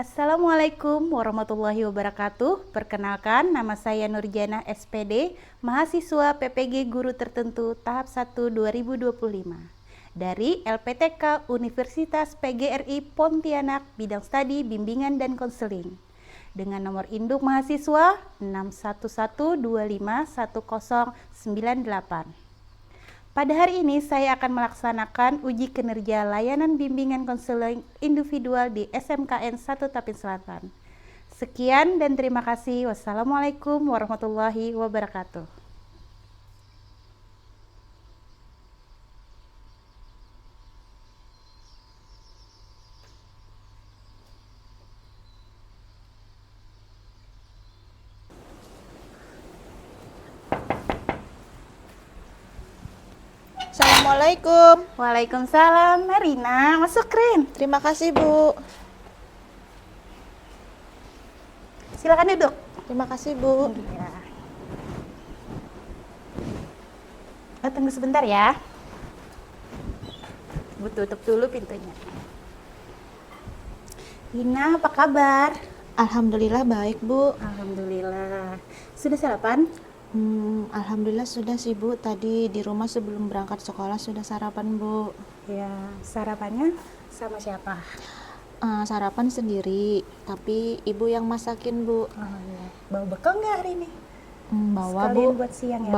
Assalamualaikum warahmatullahi wabarakatuh. Perkenalkan, nama saya Nurjana SPD, mahasiswa PPG Guru Tertentu tahap 1 2025 dari LPTK Universitas PGRI Pontianak, bidang studi bimbingan dan konseling. Dengan nomor induk mahasiswa 611251098. Pada hari ini saya akan melaksanakan uji kinerja layanan bimbingan konseling individual di SMKN 1 Tapin Selatan. Sekian dan terima kasih. Wassalamualaikum warahmatullahi wabarakatuh. Assalamualaikum. Waalaikumsalam. Marina, masuk Rin. Terima kasih, Bu. Silakan duduk. Terima kasih, Bu. Ya. Tunggu sebentar ya. Bu tutup dulu pintunya. Rina, apa kabar? Alhamdulillah baik, Bu. Alhamdulillah. Sudah sarapan? Alhamdulillah sudah sih, Bu. Tadi di rumah sebelum berangkat sekolah sudah sarapan, Bu. Ya, sarapannya sama siapa? Sarapan sendiri, tapi Ibu yang masakin, Bu. Oh, ya. Bawa bekal nggak hari ini? Bawa, Sekalian Bu. buat siang ya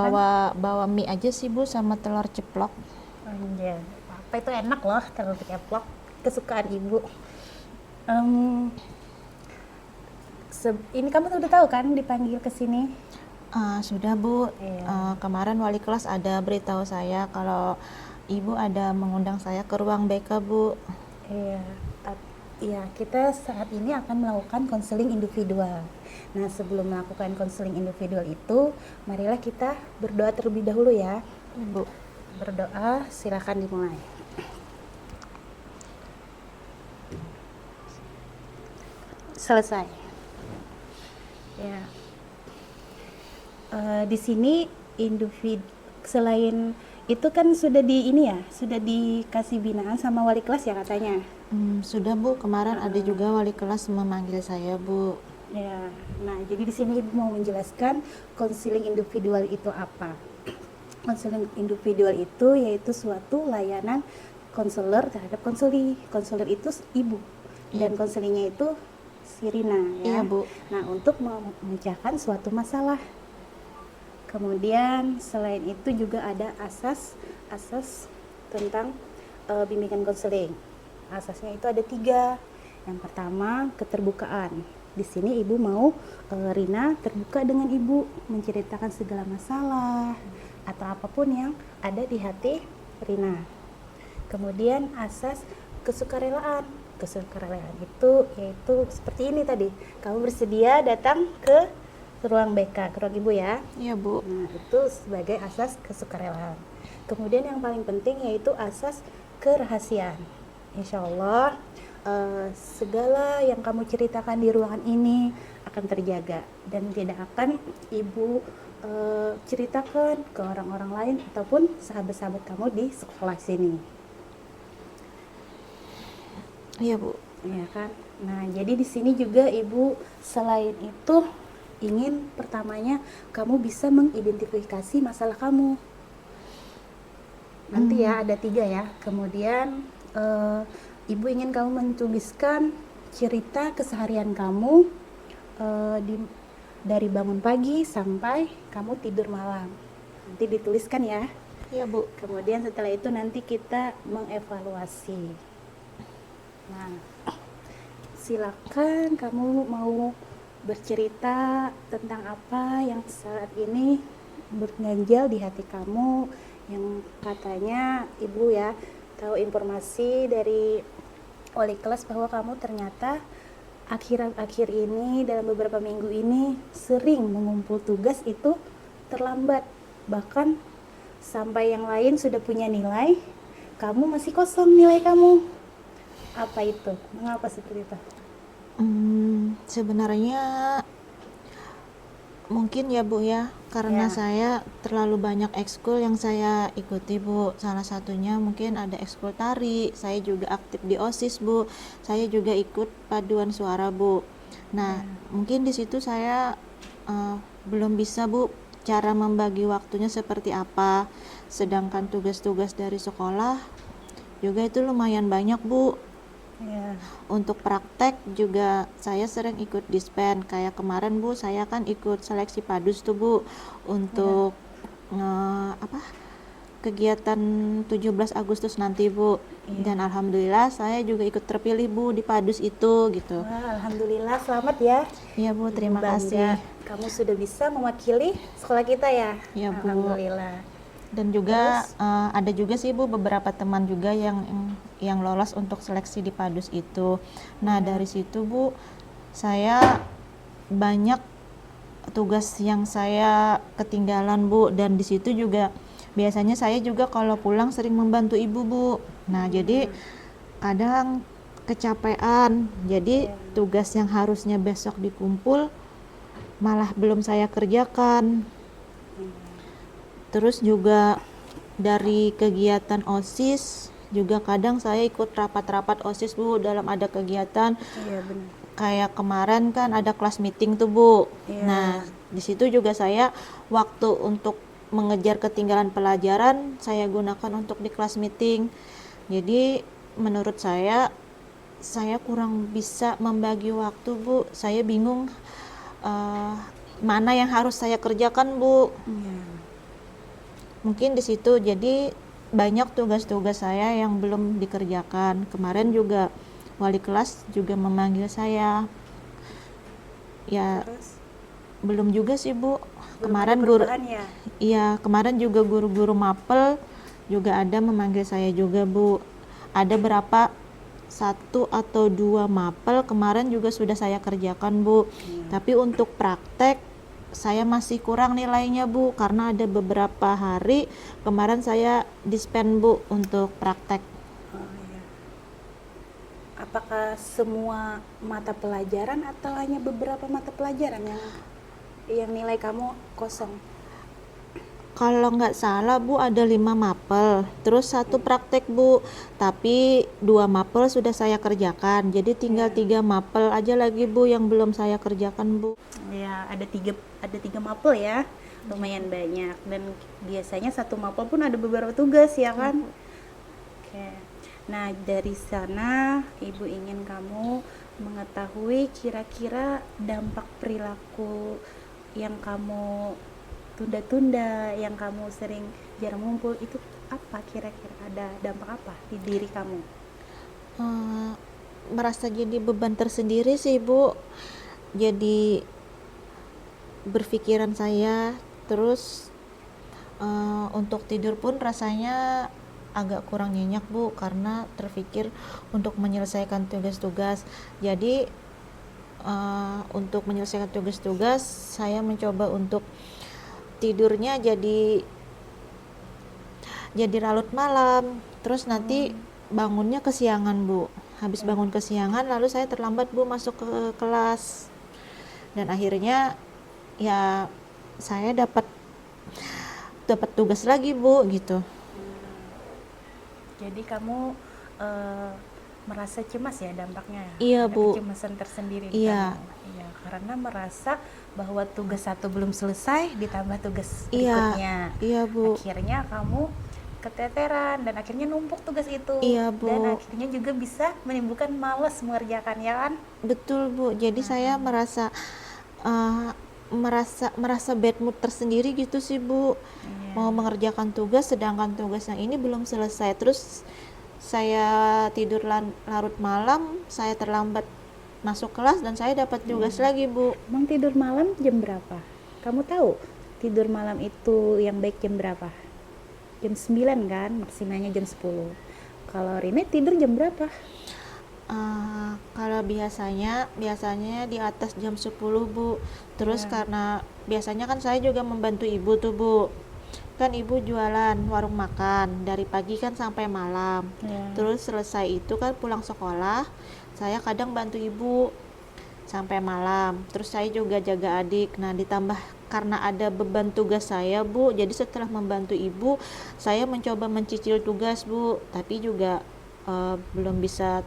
Bawa mie aja sih, Bu, sama telur ceplok. kan? Iya. Apa itu enak loh, telur ceplok. Kesukaan ibu. Ini kamu udah tahu kan dipanggil ke sini? Sudah, Bu. Iya. Kemarin wali kelas ada beritahu saya kalau Ibu ada mengundang saya ke ruang BK, Bu. Iya. Iya, kita saat ini akan melakukan konseling individual. Nah, sebelum melakukan konseling individual itu, marilah kita berdoa terlebih dahulu ya. Ibu. Berdoa, silakan dimulai. Selesai. Ya. Di sini individu selain itu kan sudah di ini ya, sudah dikasih binaan sama wali kelas ya katanya. Sudah, Bu. Kemarin ada juga wali kelas memanggil saya, Bu. Ya. Nah, jadi di sini Ibu mau menjelaskan konseling individual itu apa. Konseling individual itu yaitu suatu layanan konselor terhadap konseli. Konselor itu ibu dan konselingnya itu Sirina ya. Iya, Bu. Nah, untuk memecahkan suatu masalah. Kemudian selain itu juga ada asas tentang bimbingan konseling. Asasnya itu ada 3. Yang pertama, keterbukaan. Di sini ibu mau Rina terbuka dengan ibu, menceritakan segala masalah atau apapun yang ada di hati Rina. Kemudian asas kesukarelaan. Kesukarelaan itu yaitu seperti ini tadi. Kamu bersedia datang ke ruang BK, ke ruang ibu ya. Iya, Bu. Nah, itu sebagai asas kesukarelaan. Kemudian yang paling penting yaitu asas kerahasiaan. Insya Allah segala yang kamu ceritakan di ruangan ini akan terjaga dan tidak akan ibu ceritakan ke orang-orang lain ataupun sahabat-sahabat kamu di sekolah sini. Iya, Bu. Ya kan? Nah, jadi di sini juga ibu selain itu ingin pertamanya kamu bisa mengidentifikasi masalah kamu. Nanti ya ada 3 ya. Kemudian ibu ingin kamu menuliskan cerita keseharian kamu dari bangun pagi sampai kamu tidur malam. Nanti dituliskan ya. Iya, Bu. Kemudian setelah itu nanti kita mengevaluasi. Nah, silakan kamu mau bercerita tentang apa yang saat ini berganjal di hati kamu, yang katanya ibu ya tahu informasi dari wali kelas bahwa kamu ternyata akhir-akhir ini dalam beberapa minggu ini sering mengumpul tugas itu terlambat, bahkan sampai yang lain sudah punya nilai, kamu masih kosong nilai kamu. Apa itu? Mengapa seperti itu? Sebenarnya Mungkin ya Bu ya, karena Ya. saya terlalu banyak ekskul yang saya ikuti Bu. Salah satunya mungkin ada ekskul tari, saya juga aktif di OSIS Bu, saya juga ikut paduan suara Bu. Nah, Ya. mungkin di situ saya belum bisa Bu cara membagi waktunya seperti apa. Sedangkan tugas-tugas dari sekolah juga itu lumayan banyak Bu. Ya. Untuk praktek juga saya sering ikut dispen. Kayak kemarin Bu, saya kan ikut seleksi padus tuh Bu untuk apa kegiatan 17 Agustus nanti Bu. Iya. Dan alhamdulillah saya juga ikut terpilih Bu di padus itu gitu. Wah, alhamdulillah, selamat ya. Iya Bu, Ibu terima bangga. kasih. Kamu sudah bisa mewakili sekolah kita ya. Iya, Bu. Alhamdulillah. Dan juga ada juga sih Bu beberapa teman juga yang lolos untuk seleksi di padus itu. Nah, dari situ Bu saya banyak tugas yang saya ketinggalan Bu, dan di situ juga biasanya saya juga kalau pulang sering membantu Ibu Bu. Nah, jadi kadang kecapean. Jadi tugas yang harusnya besok dikumpul malah belum saya kerjakan. Terus juga dari kegiatan OSIS juga kadang saya ikut rapat-rapat OSIS Bu dalam ada kegiatan. Iya, benar. Kayak kemarin kan ada kelas meeting tuh Bu. Iya. Nah, di situ juga saya waktu untuk mengejar ketinggalan pelajaran saya gunakan untuk di kelas meeting. Jadi menurut saya kurang bisa membagi waktu Bu. Saya bingung mana yang harus saya kerjakan Bu. Iya. Mungkin di situ jadi banyak tugas-tugas saya yang belum dikerjakan. Kemarin juga wali kelas juga memanggil saya. Ya, Terus belum juga sih Bu. belum Kemarin ada guru, perubahan ya. iya kemarin juga guru-guru mapel juga ada memanggil saya juga Bu. Ada berapa 1 atau 2 mapel kemarin juga sudah saya kerjakan Bu. Tapi untuk praktek saya masih kurang nilainya Bu, karena ada beberapa hari kemarin saya dispen Bu untuk praktek. Oh, iya. Apakah semua mata pelajaran atau hanya beberapa mata pelajaran yang nilai kamu kosong? Kalau nggak salah Bu ada 5 mapel, terus 1 praktek Bu, tapi 2 mapel sudah saya kerjakan, jadi tinggal 3 mapel aja lagi Bu yang belum saya kerjakan Bu. Ya, ada tiga mapel ya, lumayan banyak, dan biasanya satu mapel pun ada beberapa tugas ya kan. Oke. Nah, dari sana Ibu ingin kamu mengetahui kira-kira dampak perilaku yang kamu tunda-tunda, yang kamu sering jarang ngumpul, itu apa kira-kira, ada dampak apa di diri kamu? Merasa jadi beban tersendiri sih Bu, jadi berpikiran saya, terus untuk tidur pun rasanya agak kurang nyenyak Bu, karena terpikir untuk menyelesaikan tugas-tugas. Jadi untuk menyelesaikan tugas-tugas saya mencoba untuk tidurnya jadi larut malam, terus nanti bangunnya kesiangan Bu. Habis bangun kesiangan lalu saya terlambat Bu masuk ke kelas, dan akhirnya ya saya dapat tugas lagi Bu gitu. Jadi kamu merasa cemas ya dampaknya? Iya, Ada Bu. kecemasan tersendiri di Iya. kamu. Iya, karena merasa bahwa tugas satu belum selesai ditambah tugas Iya, berikutnya. iya Bu. Akhirnya kamu keteteran dan akhirnya numpuk tugas itu. Iya, Bu. Dan akhirnya juga bisa menimbulkan malas mengerjakan ya kan? Betul Bu. Jadi saya merasa bad mood tersendiri gitu sih Bu. Iya. Mau mengerjakan tugas sedangkan tugas yang ini belum selesai. Terus saya tidur larut malam, saya terlambat masuk kelas dan saya dapat tugas lagi Bu. Emang tidur malam jam berapa? Kamu tahu tidur malam itu yang baik jam berapa? Jam 9 kan, maksimalnya jam 10. Kalau Rine tidur jam berapa? Kalau biasanya di atas jam 10 Bu. Terus karena biasanya kan saya juga membantu Ibu tuh Bu. Kan Ibu jualan warung makan dari pagi kan sampai malam. Terus selesai itu kan pulang sekolah, saya kadang bantu Ibu sampai malam. Terus saya juga jaga adik. Nah, ditambah karena ada beban tugas saya Bu, jadi setelah membantu Ibu saya mencoba mencicil tugas Bu, tapi juga belum bisa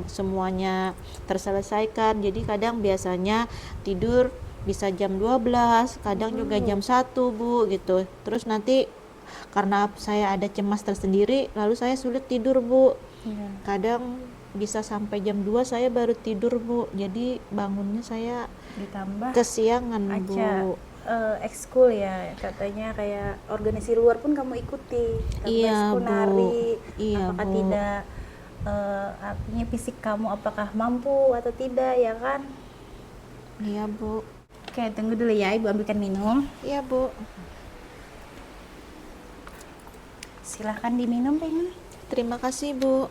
semuanya terselesaikan. Jadi kadang biasanya tidur bisa jam 12, kadang juga jam 1 Bu gitu. Terus nanti karena saya ada cemas tersendiri, lalu saya sulit tidur Bu. Iya. Kadang bisa sampai jam 2 saya baru tidur Bu. Jadi bangunnya saya Ditambah kesiangan aja Bu. ekskul ya, katanya kayak organisasi luar pun kamu ikuti, tambah Iya ekskul Bu. nari. Iya Apakah Bu. tidak artinya fisik kamu apakah mampu atau tidak ya kan? Iya Bu. Oke, tunggu dulu ya, Ibu ambilkan minum. Iya Bu. Silahkan diminum, Pengen. Terima kasih Bu.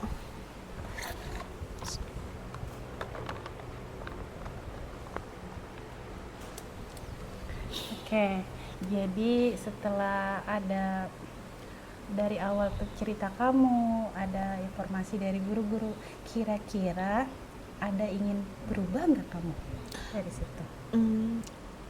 Oke, jadi setelah ada dari awal cerita kamu, ada informasi dari guru-guru, kira-kira ada ingin berubah nggak kamu dari situ?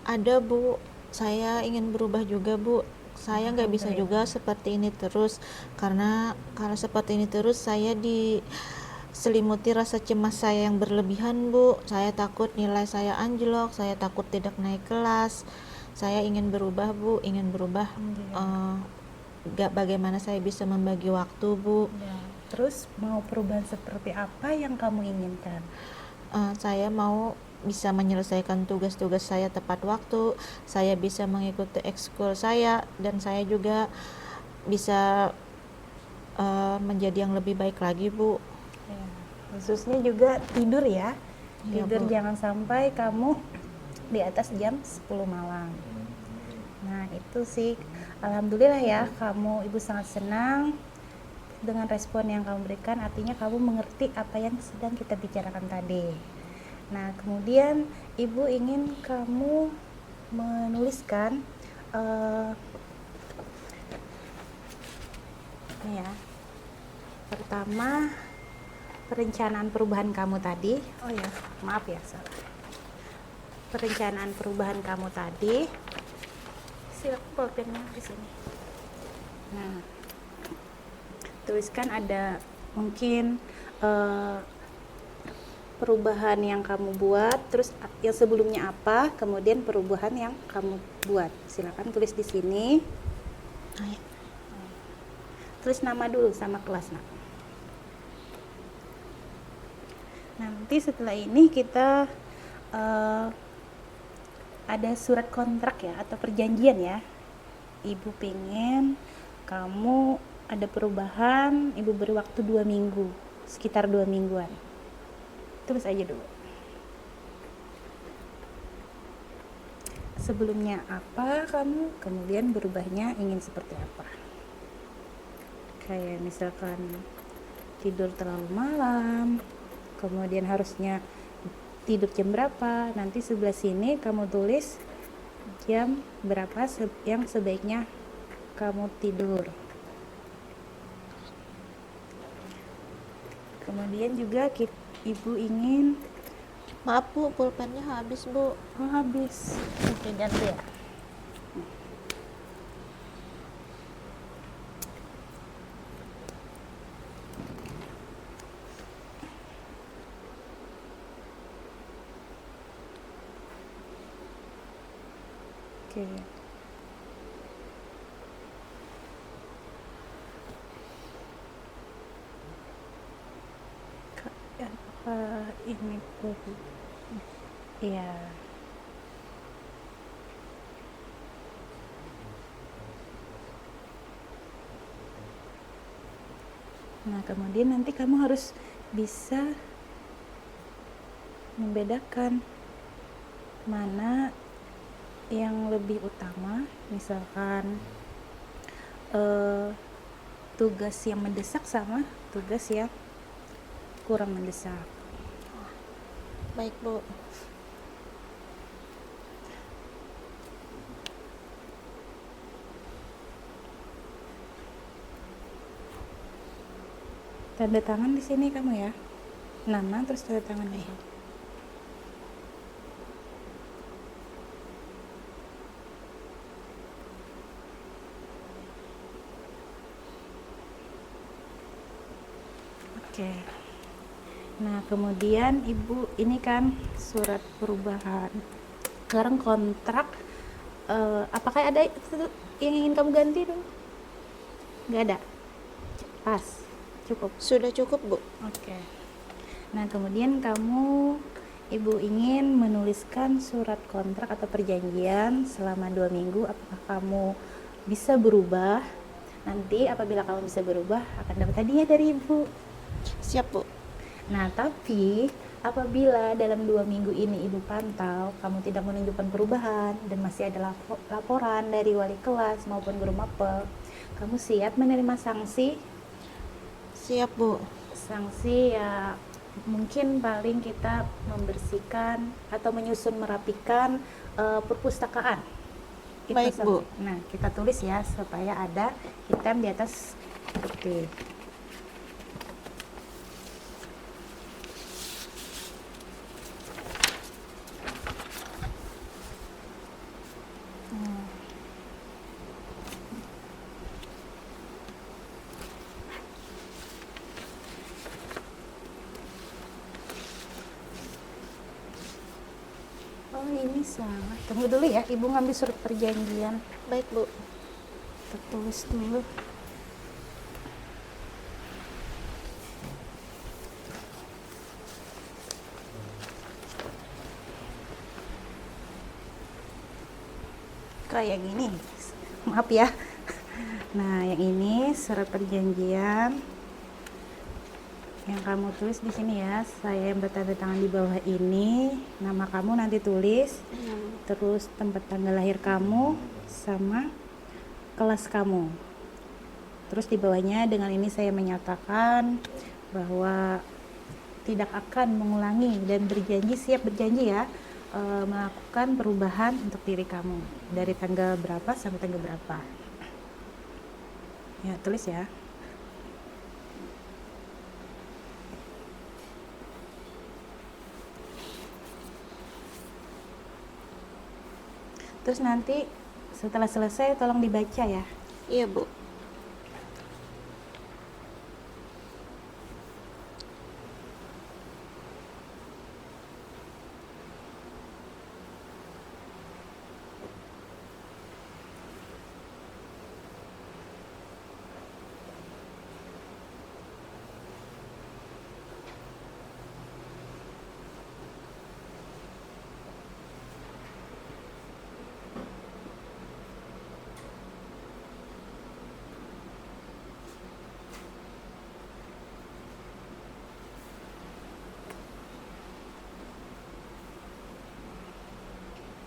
Ada Bu, saya ingin berubah juga Bu. Saya nggak bisa juga seperti ini terus, karena kalau seperti ini terus saya diselimuti rasa cemas saya yang berlebihan Bu. Saya takut nilai saya anjlok, saya takut tidak naik kelas. Saya ingin berubah Bu, ingin berubah. Bagaimana saya bisa membagi waktu Bu. Ya. Terus mau perubahan seperti apa yang kamu inginkan? Saya mau bisa menyelesaikan tugas-tugas saya tepat waktu, saya bisa mengikuti ekskul saya, dan saya juga bisa menjadi yang lebih baik lagi Bu. Ya, khususnya juga tidur ya. Iya, Tidur Bu. jangan sampai kamu di atas jam 10 malam. Nah, itu sih alhamdulillah ya, kamu Ibu sangat senang dengan respon yang kamu berikan, artinya kamu mengerti apa yang sedang kita bicarakan tadi. Nah, kemudian Ibu ingin kamu menuliskan ini ya. Pertama, perencanaan perubahan kamu tadi. Oh ya, maaf ya, salah. Perencanaan perubahan kamu tadi. Silakan pulpennya di sini. Nah, tuliskan ada mungkin perubahan yang kamu buat, terus yang sebelumnya apa, kemudian perubahan yang kamu buat. Silakan tulis di sini. Tulis nama dulu sama kelas, Nak. Nanti setelah ini kita ada surat kontrak ya, atau perjanjian ya. Ibu pengen kamu ada perubahan, Ibu beri waktu 2 minggu, sekitar 2 mingguan. Tulis aja dulu. Sebelumnya apa kamu, kemudian berubahnya ingin seperti apa. Kayak misalkan tidur terlalu malam, kemudian harusnya tidur jam berapa, nanti sebelah sini kamu tulis jam berapa yang sebaiknya kamu tidur. Kemudian juga Ibu ingin, Maaf Bu, pulpennya habis Bu. oh habis, oke ganti ya. Oke. Ini Bu. Iya. Nah, kemudian nanti kamu harus bisa membedakan mana yang lebih utama, misalkan tugas yang mendesak sama tugas yang kurang mendesak. Baik Bu. Tanda tangan di sini kamu ya, nama terus tanda tangan ya. Oke. Nah, kemudian Ibu ini kan surat perubahan. Sekarang kontrak, apakah ada yang ingin kamu ganti dong? Nggak ada? Pas? Cukup? Sudah cukup, Bu. Oke. Nah, kemudian Ibu ingin menuliskan surat kontrak atau perjanjian selama 2 minggu. Apakah kamu bisa berubah? Nanti apabila kamu bisa berubah, akan dapat hadiah dari Ibu. Siap, Bu. Nah, tapi apabila dalam 2 minggu ini Ibu pantau, kamu tidak menunjukkan perubahan dan masih ada laporan dari wali kelas maupun guru mapel, kamu siap menerima sanksi? Siap, Bu. Sanksi ya mungkin paling kita membersihkan atau menyusun merapikan perpustakaan. Itu Baik, Bu. sanksi. Nah, kita tulis ya supaya ada hitam di atas putih. Oh, ini salah. Tunggu dulu ya, Ibu ngambil surat perjanjian. Baik, Bu. Kita tulis dulu. Kayak gini. Maaf ya. Nah, yang ini surat perjanjian yang kamu tulis di sini ya. Saya yang bertanda tangan di bawah ini. Nama kamu nanti tulis. Terus tempat tanggal lahir kamu sama kelas kamu. Terus di bawahnya dengan ini saya menyatakan bahwa tidak akan mengulangi dan siap berjanji ya melakukan perubahan untuk diri kamu dari tanggal berapa sampai tanggal berapa. Ya, tulis ya. Terus nanti setelah selesai tolong dibaca ya. Iya, Bu.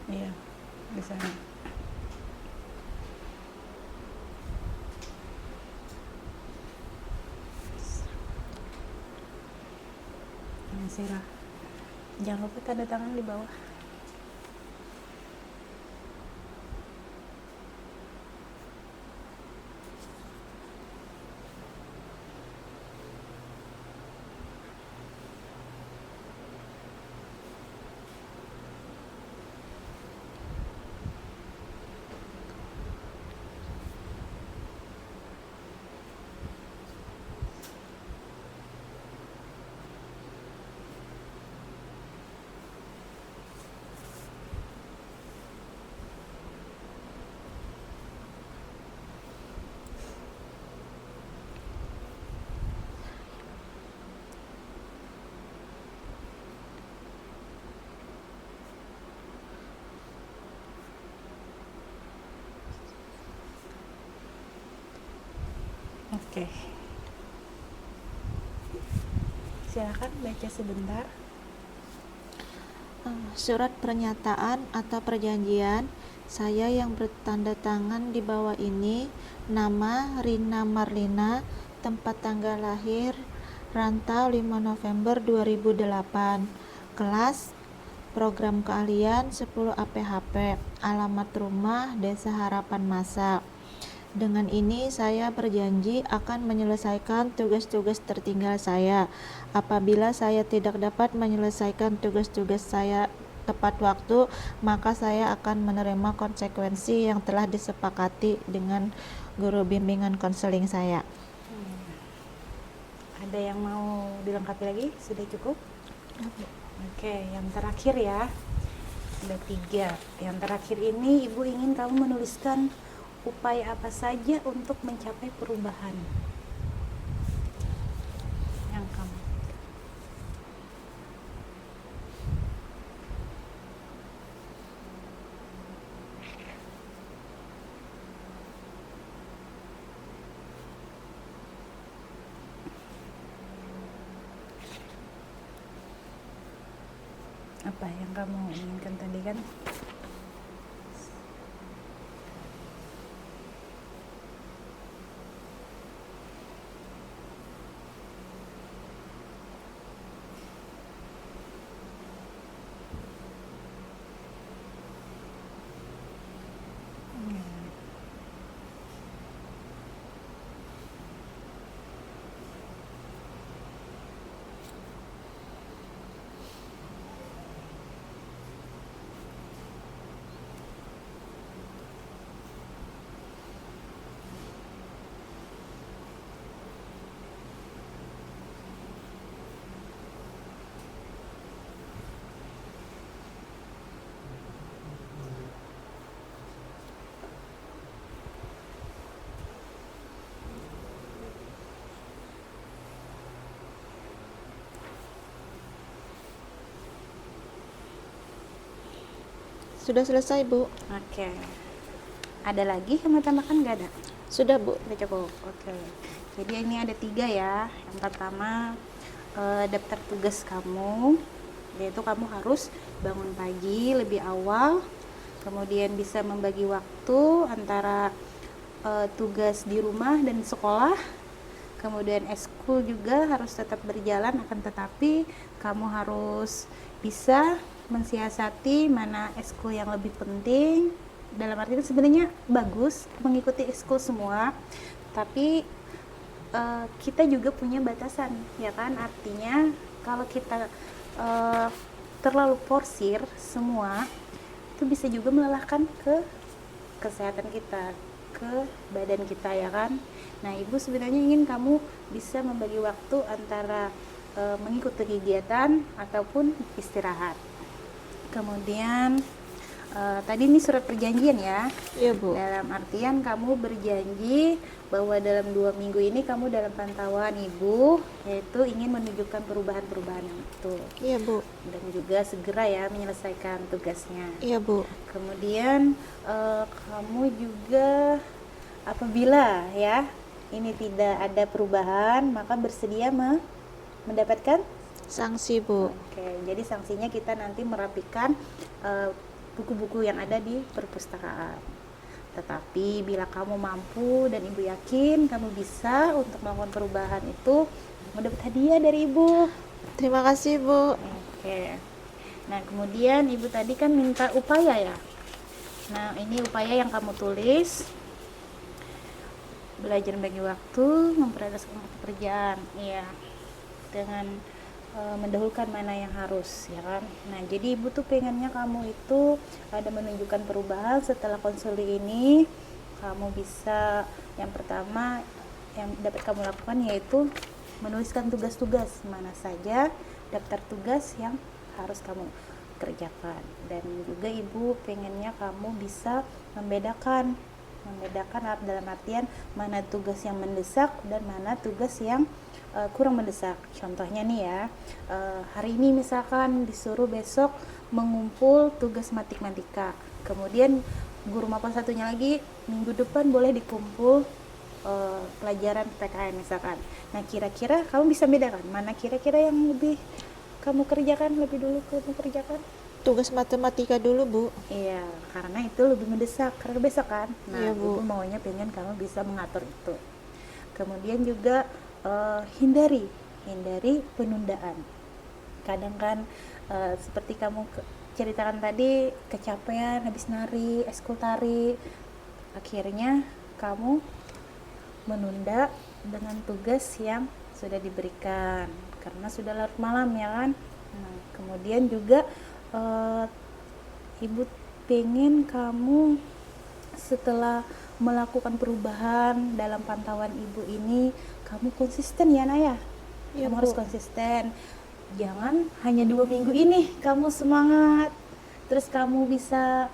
Iya, di sana. Sirah. Jangan lupa tanda tangan di bawah. Oke. Silakan baca sebentar. Surat pernyataan atau perjanjian saya yang bertanda tangan di bawah ini, nama Rina Marlina, tempat tanggal lahir Rantau 5 November 2008, kelas program keahlian 10 APHP, alamat rumah Desa Harapan Masa. Dengan ini saya berjanji akan menyelesaikan tugas-tugas tertinggal saya. Apabila saya tidak dapat menyelesaikan tugas-tugas saya tepat waktu, maka saya akan menerima konsekuensi yang telah disepakati dengan guru bimbingan konseling saya. Ada yang mau dilengkapi lagi? Sudah cukup? Oke, yang terakhir ya. Ada 3. Yang terakhir ini Ibu ingin kamu menuliskan upaya apa saja untuk mencapai perubahan yang kamu. Apa yang kamu inginkan tadi kan? Sudah selesai, Bu. Oke. Ada lagi yang mau tambahkan? Nggak ada? Sudah, Bu. Udah cukup. Oke. Jadi ini ada 3 ya. Yang pertama daftar tugas kamu, yaitu kamu harus bangun pagi lebih awal, kemudian bisa membagi waktu antara tugas di rumah dan sekolah. Kemudian eskul juga harus tetap berjalan, akan tetapi kamu harus bisa mensiasati mana eskul yang lebih penting. Dalam arti itu sebenarnya bagus mengikuti eskul semua, tapi kita juga punya batasan, ya kan? Artinya kalau kita terlalu porsir semua, itu bisa juga melelahkan ke kesehatan kita, ke badan kita, ya kan? Nah, Ibu sebenarnya ingin kamu bisa membagi waktu antara mengikuti kegiatan ataupun istirahat. Kemudian tadi ini surat perjanjian ya. Iya, Bu. Dalam artian kamu berjanji bahwa dalam 2 minggu ini kamu dalam pantauan Ibu, yaitu ingin menunjukkan perubahan-perubahan itu. Iya, Bu. Dan juga segera ya menyelesaikan tugasnya. Iya, Bu. Kemudian kamu juga apabila ya ini tidak ada perubahan, maka bersedia mendapatkan Sanksi, Bu. Oke, jadi sanksinya kita nanti merapikan buku-buku yang ada di perpustakaan. Tetapi bila kamu mampu dan Ibu yakin kamu bisa untuk melakukan perubahan itu, kamu dapat hadiah dari Ibu. Terima kasih, Bu. Oke. Nah, kemudian Ibu tadi kan minta upaya ya. Nah, ini upaya yang kamu tulis. Belajar bagi waktu, memprioritaskan pekerjaan. Iya. Dengan mendahulukan mana yang harus, ya kan? Nah, jadi Ibu tuh pengennya kamu itu ada menunjukkan perubahan setelah konseling ini. Kamu bisa, yang pertama yang dapat kamu lakukan yaitu menuliskan tugas-tugas mana saja, daftar tugas yang harus kamu kerjakan. Dan juga Ibu pengennya kamu bisa membedakan dalam artian mana tugas yang mendesak dan mana tugas yang kurang mendesak. Contohnya nih ya, hari ini misalkan disuruh besok mengumpul tugas matematika, kemudian guru mapan satunya lagi minggu depan boleh dikumpul pelajaran PKN misalkan. Nah, kira-kira kamu bisa bedakan mana kira-kira yang lebih kamu kerjakan, lebih dulu kamu kerjakan? Tugas matematika dulu, Bu. Iya, karena itu lebih mendesak karena besok kan. Nah, Iya, Bu. Ibu maunya pengen kamu bisa mengatur itu. Kemudian juga hindari penundaan. Kadang kan seperti kamu ceritakan tadi, kecapean habis nari, eskul tari, akhirnya kamu menunda dengan tugas yang sudah diberikan karena sudah larut malam, ya kan. Nah, kemudian juga Ibu pengen kamu setelah melakukan perubahan dalam pantauan Ibu ini, kamu konsisten ya Naya. Iya, Kamu Bu. harus konsisten. Jangan hanya 2 minggu ini kamu semangat, terus kamu bisa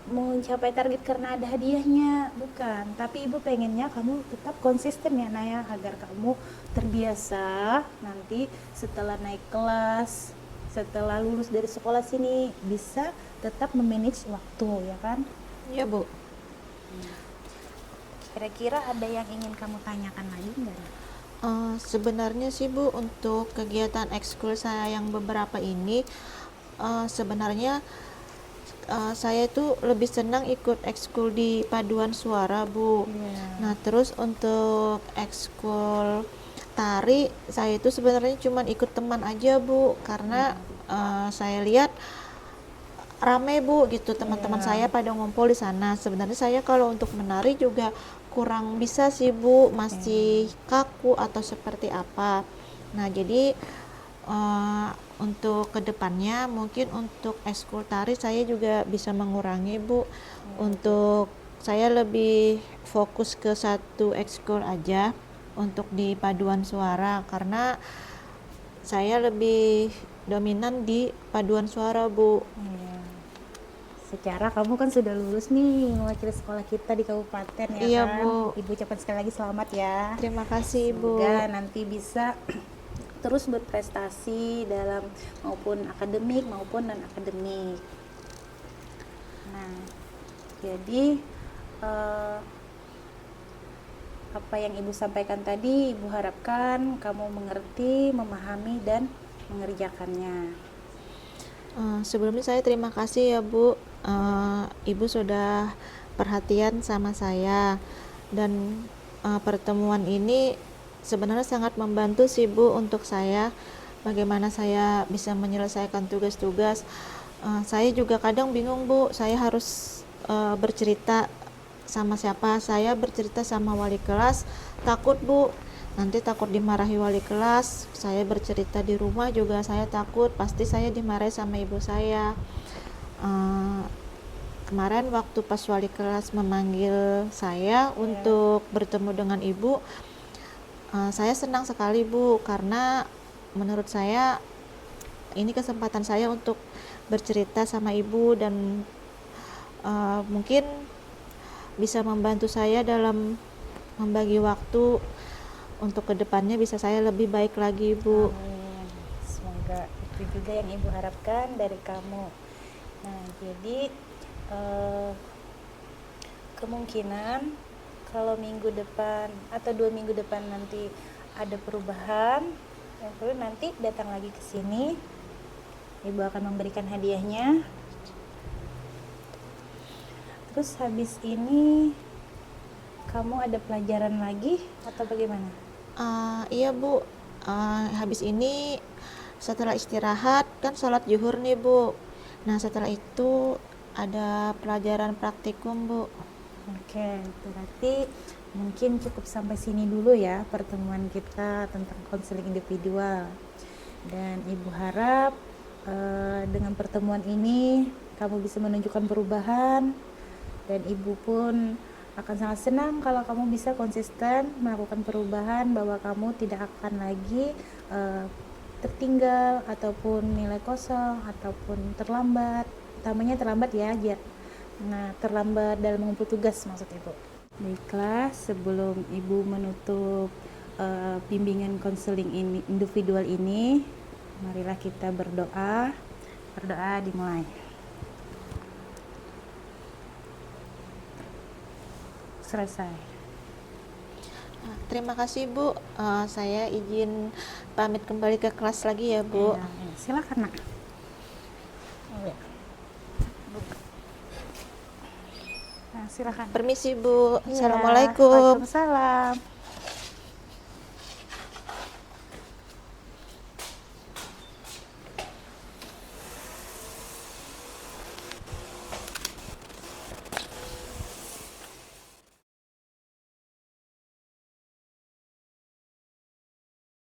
mencapai target karena ada hadiahnya, bukan. Tapi ibu pengennya kamu tetap konsisten ya Naya, agar kamu terbiasa nanti setelah naik kelas, setelah lulus dari sekolah sini bisa tetap memanage waktu, ya kan? Iya, Bu. Kira-kira ada yang ingin kamu tanyakan lagi nggak? Sebenarnya sih Bu, untuk kegiatan ekskul saya yang beberapa ini, sebenarnya saya itu lebih senang ikut ekskul di paduan suara Bu. Iya. Nah terus untuk ekskul tari, saya itu sebenarnya cuma ikut teman aja Bu, karena saya lihat rame Bu gitu, teman-teman Iya. saya pada ngumpul di sana. Sebenarnya saya kalau untuk menari juga kurang bisa sih Bu, masih kaku atau seperti apa. Nah jadi untuk kedepannya mungkin untuk ekskul tari saya juga bisa mengurangi Bu. Untuk saya lebih fokus ke satu ekskul aja untuk di paduan suara, karena saya lebih dominan di paduan suara Bu. Iya. Secara kamu kan sudah lulus nih mewakili sekolah kita di kabupaten ya Iya, kan. Bu. Ibu ucapkan sekali lagi selamat ya. Terima kasih Ibu. Semoga nanti bisa terus berprestasi dalam maupun akademik maupun non akademik. Nah, jadi apa yang ibu sampaikan tadi, ibu harapkan kamu mengerti, memahami dan mengerjakannya. Sebelumnya saya terima kasih ya Bu, Ibu sudah perhatian sama saya, dan pertemuan ini sebenarnya sangat membantu sih Bu untuk saya, bagaimana saya bisa menyelesaikan tugas-tugas. Saya juga kadang bingung Bu, saya harus bercerita sama siapa. Saya bercerita sama wali kelas, takut Bu, nanti takut dimarahi wali kelas. Saya bercerita di rumah juga saya takut, pasti saya dimarahi sama ibu saya. Kemarin waktu pas wali kelas memanggil saya untuk bertemu dengan ibu, saya senang sekali Bu, karena menurut saya ini kesempatan saya untuk bercerita sama ibu, dan mungkin bisa membantu saya dalam membagi waktu untuk kedepannya, bisa saya lebih baik lagi Bu. Amin. Semoga itu juga yang ibu harapkan dari kamu. Nah, jadi kemungkinan kalau minggu depan atau 2 minggu depan nanti ada perubahan, yang perlu nanti datang lagi ke sini. Ibu akan memberikan hadiahnya. Terus habis ini kamu ada pelajaran lagi atau bagaimana? Iya Bu, habis ini setelah istirahat kan sholat zuhur nih Bu. Nah setelah itu ada pelajaran praktikum Bu. Oke, berarti mungkin cukup sampai sini dulu ya pertemuan kita tentang konseling individual. Dan ibu harap dengan pertemuan ini kamu bisa menunjukkan perubahan, dan ibu pun akan sangat senang kalau kamu bisa konsisten melakukan perubahan, bahwa kamu tidak akan lagi tertinggal ataupun nilai kosong ataupun terlambat. Utamanya terlambat ya, terlambat dalam mengumpul tugas maksud ibu. Baiklah, sebelum ibu menutup bimbingan konseling ini individual ini, marilah kita berdoa. Berdoa dimulai. Selesai. Terima kasih Bu, saya izin pamit kembali ke kelas lagi ya Bu. Ya, silakan Nak. Nah, silakan. Permisi Bu, Iya, Assalamualaikum. Waalaikumsalam.